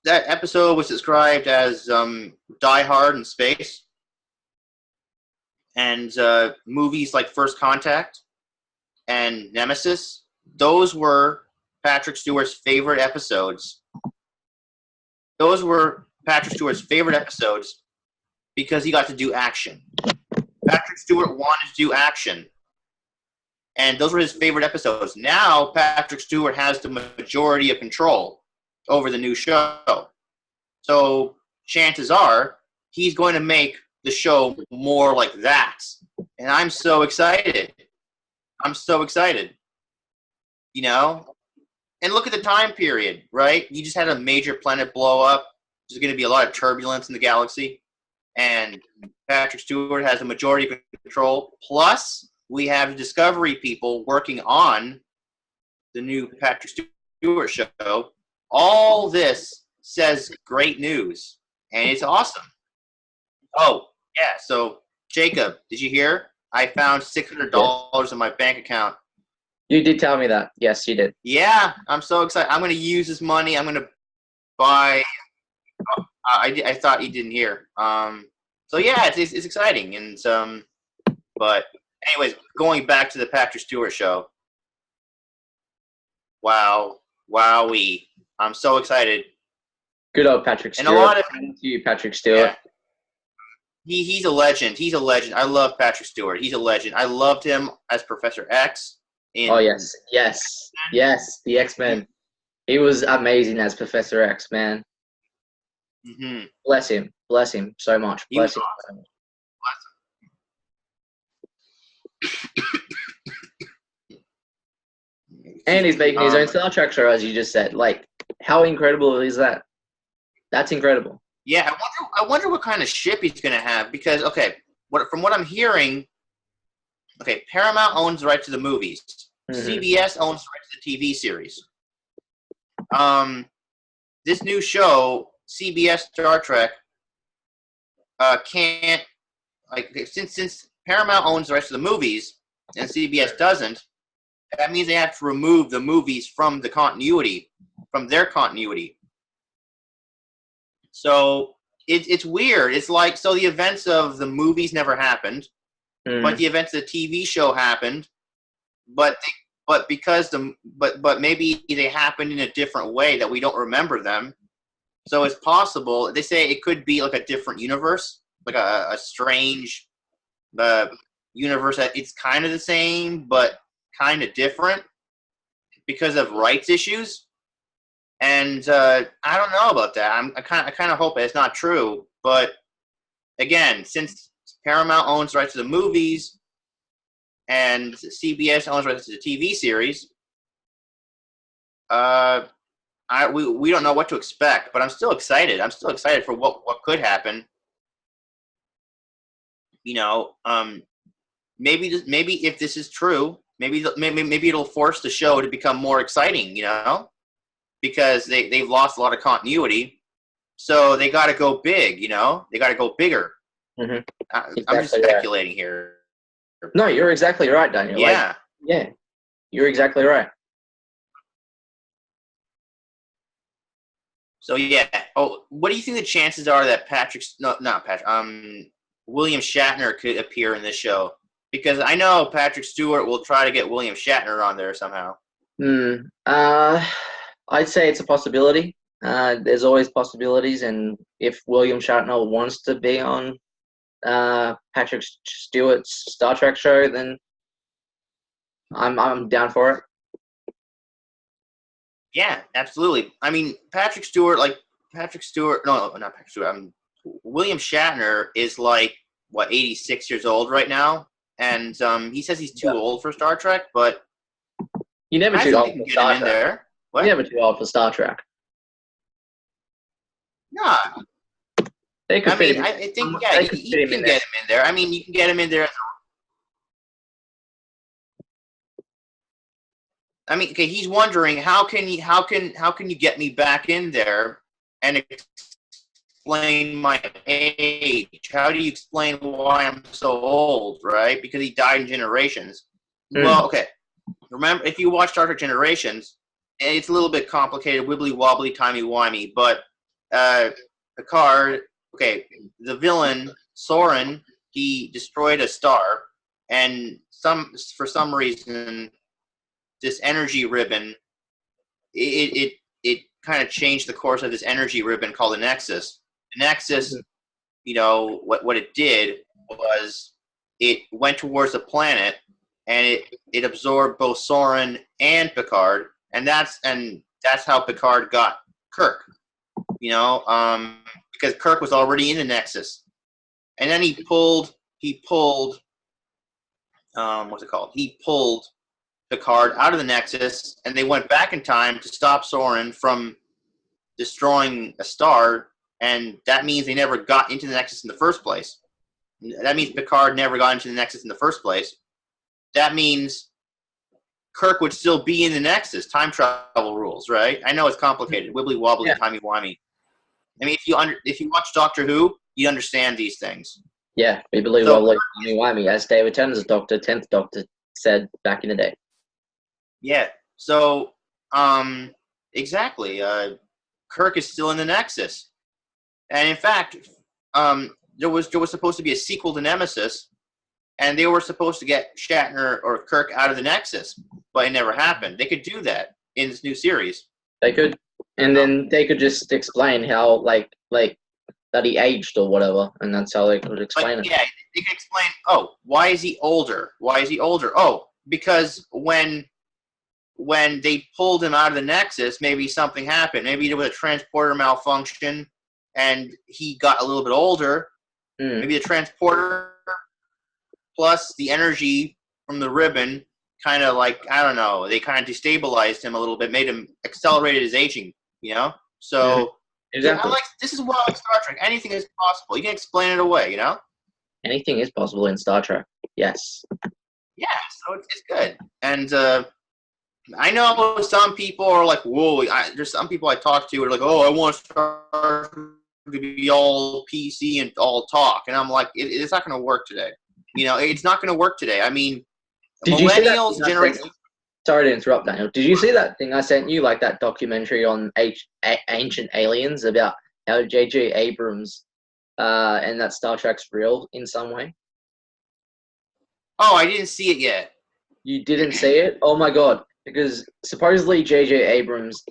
That episode was described as Die Hard in space. And movies like First Contact and Nemesis, those were Patrick Stewart's favorite episodes. Those were Patrick Stewart's favorite episodes because he got to do action. Patrick Stewart wanted to do action. And those were his favorite episodes. Now, Patrick Stewart has the majority of control over the new show. So, chances are, he's going to make the show more like that. And I'm so excited. I'm so excited. And look at the time period, right? You just had a major planet blow up. There's going to be a lot of turbulence in the galaxy. And Patrick Stewart has a majority of control. Plus, we have Discovery people working on the new Patrick Stewart show. All this says great news. And it's awesome. Oh, yeah. So, Jacob, did you hear? I found $600 in my bank account. You did tell me that. Yes, you did. Yeah, I'm so excited. I'm going to use this money. I'm going to buy. I thought you didn't hear. So yeah, it's exciting, and But anyways, going back to the Patrick Stewart show. Wow, wowee! I'm so excited. Good old Patrick And Stewart. a lot of Thank you, Patrick Stewart. yeah, he's a legend. He's a legend. I love Patrick Stewart. He's a legend. I loved him as Professor X. Oh yes, the X-Men. He was amazing as Professor X, man. Mm-hmm. Bless him so much. He was Bless him. awesome. And he's making his own Star Trek show, as you just said. Like, how incredible is that? That's incredible. Yeah, I wonder what kind of ship he's gonna have because from what I'm hearing, Paramount owns the right to the movies. Mm-hmm. CBS owns the right to the TV series. This new show, CBS Star Trek, can't since Paramount owns the rest of the movies and CBS doesn't. That means they have to remove the movies from their continuity. So it's weird. It's like the events of the movies never happened, but the events of the TV show happened. But maybe they happened in a different way that we don't remember them. So it's possible. They say it could be like a different universe, like a strange universe that it's kind of the same but kind of different because of rights issues. And I don't know about that. I kind of hope it's not true. But again, since Paramount owns rights to the movies and CBS owns rights to the TV series, we don't know what to expect. But I'm still excited. I'm still excited for what could happen. You know, maybe if this is true, maybe it'll force the show to become more exciting. You know. Because they've lost a lot of continuity, so they got to go big. You know, they got to go bigger. Mm-hmm. I'm just speculating here. No, you're exactly right, Daniel. Yeah, you're exactly right. So yeah. Oh, what do you think the chances are that William Shatner could appear in this show? Because I know Patrick Stewart will try to get William Shatner on there somehow. I'd say it's a possibility. There's always possibilities, and if William Shatner wants to be on Patrick Stewart's Star Trek show, then I'm down for it. Yeah, absolutely. I mean, William Shatner is like 86 years old right now, and he says he's too old for Star Trek, but you never too old for Star Trek. There. What? You're never too old for Star Trek. No. They could fit him. I think you can get him in there. I mean, you can get him in there. I mean, okay, he's wondering how can you get me back in there and explain my age? How do you explain why I'm so old, right? Because he died in Generations. Well, okay. Remember, if you watch Star Trek Generations, it's a little bit complicated, wibbly-wobbly, timey-wimey, but Picard, the villain, Soren, he destroyed a star, and for some reason, this energy ribbon, it kind of changed the course of this energy ribbon called the Nexus. The Nexus, you know, what it did was it went towards the planet, and it absorbed both Soren and Picard, and that's how Picard got Kirk, you know, because Kirk was already in the Nexus, and then he pulled what's it called? He pulled Picard out of the Nexus, and they went back in time to stop Soren from destroying a star, and that means they never got into the Nexus in the first place. That means Picard never got into the Nexus in the first place. That means Kirk would still be in the Nexus. Time travel rules, right? I know it's complicated, wibbly wobbly, timey wimey. I mean, if you watch Doctor Who, you understand these things. Yeah, wibbly wobbly, timey wimey, as David Tennant's Doctor, 10th Doctor, said back in the day. Yeah. So, exactly. Kirk is still in the Nexus, and in fact, there was supposed to be a sequel to Nemesis, and they were supposed to get Shatner or Kirk out of the Nexus, but it never happened. They could do that in this new series. They could, and then they could just explain how like that he aged or whatever, and that's how they could explain it. Yeah, they could explain. Oh, why is he older? Why is he older? Oh, because when they pulled him out of the Nexus, maybe something happened. Maybe there was a transporter malfunction, and he got a little bit older. Maybe the transporter plus the energy from the ribbon kind of like, I don't know, they kind of destabilized him a little bit, made him accelerated his aging, you know? So, exactly. This is why I like Star Trek. Anything is possible. You can explain it away, you know? Anything is possible in Star Trek. Yes. Yeah, so it's good. And I know some people are like, whoa, there's some people I talk to who are like, oh, I want Star Trek to be all PC and all talk. And I'm like, it's not going to work today. You know, it's not going to work today. I mean, millennials, generation. Sorry to interrupt, Daniel. Did you see that thing I sent you, like that documentary on Ancient Aliens about how J.J. Abrams and that Star Trek's real in some way? Oh, I didn't see it yet. You didn't see it? Oh my god! Because supposedly J.J. Abrams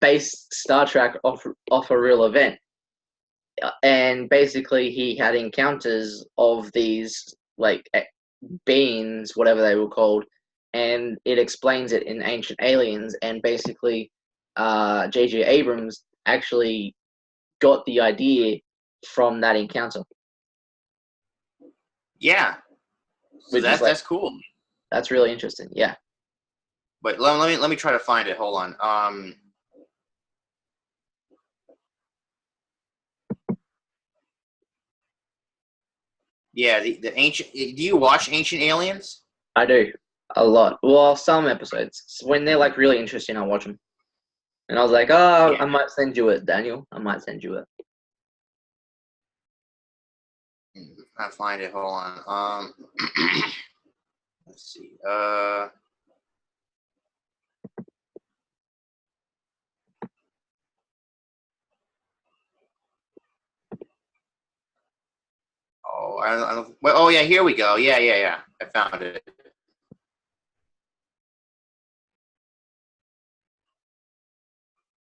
based Star Trek off a real event, and basically he had encounters of these like beings, whatever they were called, and it explains it in Ancient Aliens. And basically, J.J. Abrams actually got the idea from that encounter. Yeah, so that's cool. That's really interesting. Yeah. But let me try to find it. Hold on. Yeah, the ancient. Do you watch Ancient Aliens? I do a lot. Well, some episodes when they're like really interesting, I watch them. And I was like, oh, yeah. I might send you it, Daniel. I might send you it. I find it. Hold on. Let's see. Oh, I don't. Well, oh yeah, here we go. Yeah. I found it.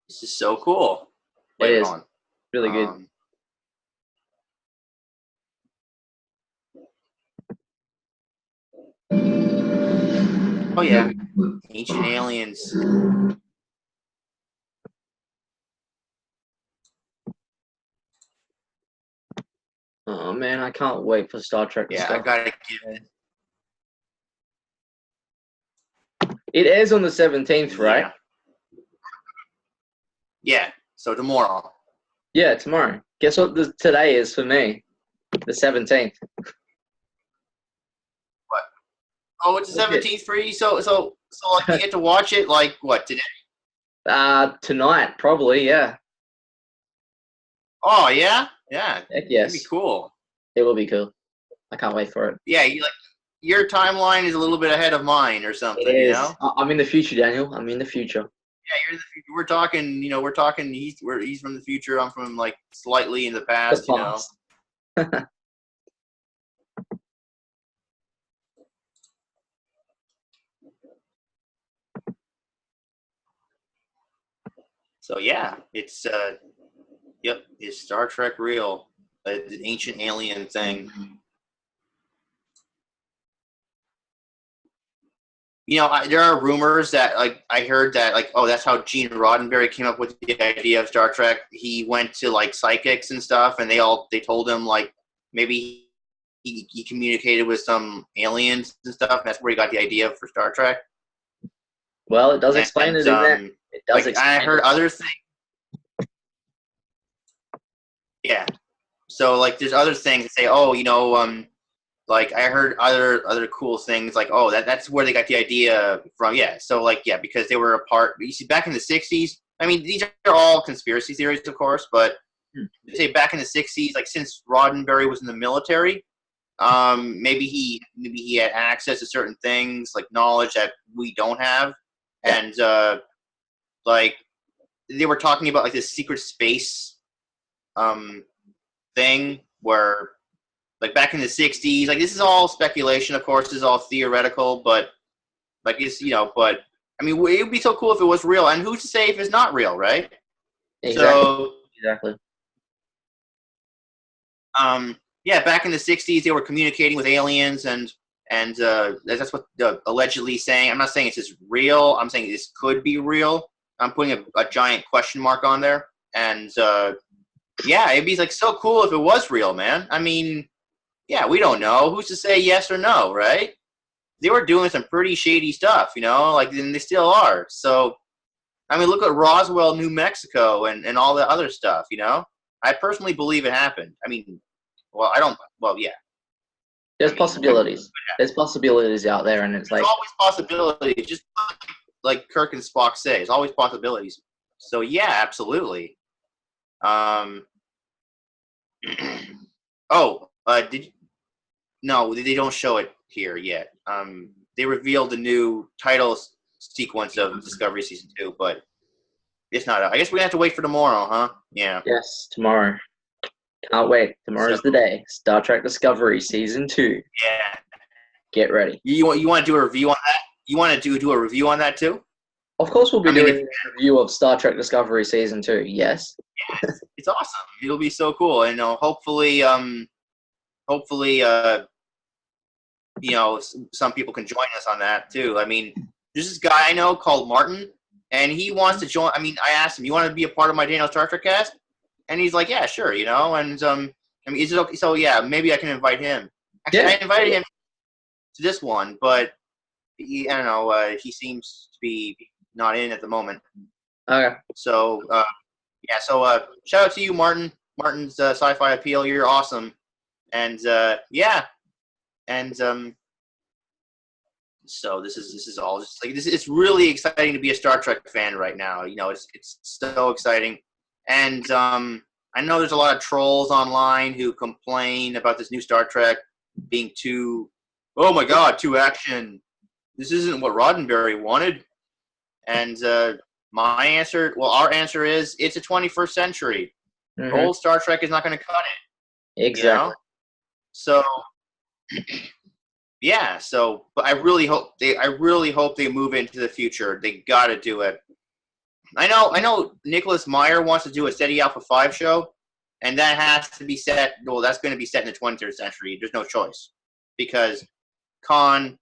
This is so cool. It is really good. Oh yeah, Ancient Aliens. Oh man, I can't wait for Star Trek. Yeah, I gotta give it. It airs on the 17th, right? Yeah. So tomorrow. Yeah, tomorrow. Guess what today is for me? The 17th. What? Oh, it's the 17th for you. So like you get to watch it like what today? Tonight probably. Yeah. Oh yeah. Yeah. Heck yes. It'd be cool. It will be cool. I can't wait for it. Yeah, your timeline is a little bit ahead of mine or something. It is. You know? I'm in the future, Daniel. I'm in the future. Yeah, you're in the future. We're talking. We're talking. He's from the future. I'm from like slightly in the past. The past. You know. So yeah, it's yep, it's Star Trek real, the ancient alien thing. There are rumors that I heard that oh, that's how Gene Roddenberry came up with the idea of Star Trek. He went to like psychics and stuff, and they told him like maybe he communicated with some aliens and stuff. And that's where he got the idea for Star Trek. Well, it does explain it in there. It does explain I heard other things. Yeah. So like there's other things that say, oh, like I heard other cool things like, oh, that's where they got the idea from. Yeah. So like, yeah, because they were apart. You see, back in the 60s, I mean, these are all conspiracy theories, of course, but they say back in the 60s, like since Roddenberry was in the military, maybe he had access to certain things, like knowledge that we don't have. And like they were talking about like this secret space thing where like back in the '60s. Like this is all speculation, of course. This is all theoretical, but like it's but I mean, it would be so cool if it was real. And who's to say if it's not real, right? Exactly. So Exactly. yeah, back in the '60s, they were communicating with aliens, and that's what allegedly saying. I'm not saying it's just real. I'm saying this could be real. I'm putting a giant question mark on there, and yeah, it'd be like so cool if it was real, man. I mean, yeah, we don't know. Who's to say yes or no, right? They were doing some pretty shady stuff, like, and they still are. So, I mean, look at Roswell, New Mexico, and all the other stuff, I personally believe it happened. I mean, well, I don't, well, yeah. There's possibilities. There's possibilities out there, and it's like... There's always possibilities, just like Kirk and Spock say. There's always possibilities. So, yeah, absolutely. No, they don't show it here yet. They revealed the new title sequence of Discovery Season 2, but it's not out. I guess we have to wait for tomorrow, huh? Yeah. Yes, tomorrow. Can't wait. Tomorrow's the day. Star Trek Discovery Season 2. Yeah. Get ready. You want to do a review on that? You want to do a review on that too? Of course we'll be doing a review of Star Trek Discovery Season 2, yes. Yes, it's awesome. It'll be so cool. And hopefully, some people can join us on that too. I mean, there's this guy I know called Martin, and he wants to join. I mean, I asked him, "You want to be a part of my Daniel Star Trek cast?" And he's like, "Yeah, sure." And I mean, is it okay? So yeah, maybe I can invite him. Actually, I invited him to this one, but I don't know. He seems to be not in at the moment. Okay. So yeah. So shout out to you, Martin. Martin's Sci-Fi Appeal. You're awesome. And yeah. And so this is all just like this. It's really exciting to be a Star Trek fan right now. It's so exciting, and I know there's a lot of trolls online who complain about this new Star Trek being too, oh my God, too action. This isn't what Roddenberry wanted. And our answer is it's a 21st century. Mm-hmm. Old Star Trek is not going to cut it. Exactly. So. Yeah, but I really hope they move into the future. They got to do it. I know Nicholas Meyer wants to do a Steady Alpha 5 show, and that has to be set. Well, that's going to be set in the 23rd century. There's no choice because Khan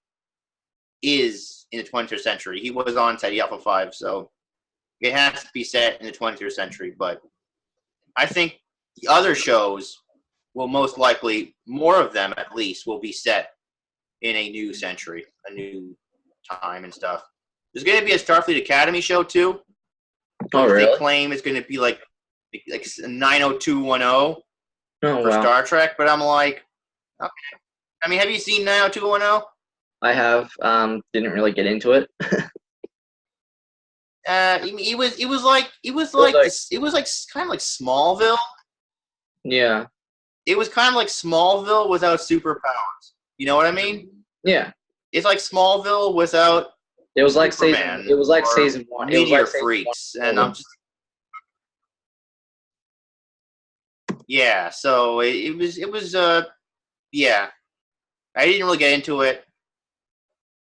is in the 23rd century. He was on Steady Alpha 5, so it has to be set in the 23rd century. But I think the other shows will most likely, more of them at least, will be set in a new century, a new time and stuff. There's going to be a Starfleet Academy show too. Oh, really? They claim it's going to be like 90210 for Star Trek, but I'm like, okay. I mean, have you seen 90210? I have. Didn't really get into it. It was like kind of like Smallville. Yeah. It was kind of like Smallville without superpowers. You know what I mean? Yeah. It's like Smallville without. It was like Superman season. It was like season 1. Meteor Freaks, and I'm just. Yeah. So it was. Yeah. I didn't really get into it.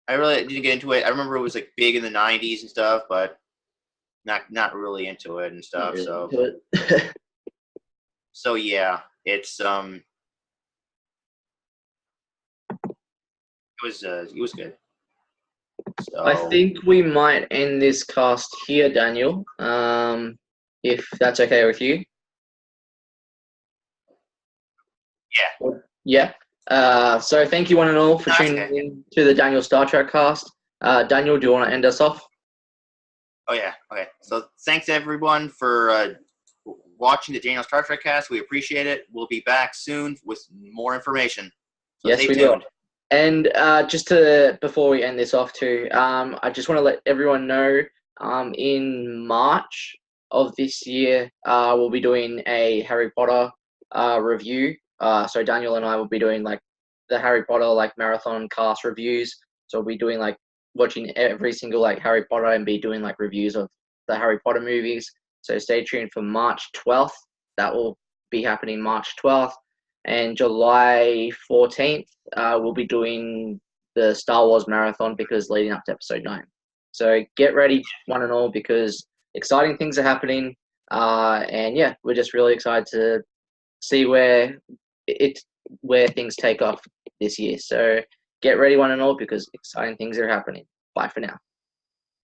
I really didn't get into it. I remember it was like big in the '90s and stuff, but not really into it and stuff. So. So yeah, it's It was good. So, I think we might end this cast here, Daniel. If that's okay with you. Yeah. Yeah. So thank you one and all for tuning in to the Daniel Star Trek cast. Daniel, do you want to end us off? Oh yeah. Okay. So thanks everyone for watching the Daniel Star Trek cast. We appreciate it. We'll be back soon with more information. So yes, we will. And before we end this off too, I just want to let everyone know in March of this year, we'll be doing a Harry Potter review. So Daniel and I will be doing like the Harry Potter marathon cast reviews. So we'll be doing watching every single Harry Potter and be doing reviews of the Harry Potter movies. So stay tuned for March 12th. That will be happening March 12th. And July 14th, we'll be doing the Star Wars marathon because leading up to episode 9. So get ready, one and all, because exciting things are happening. And yeah, we're just really excited to see where things take off this year. So get ready, one and all, because exciting things are happening. Bye for now.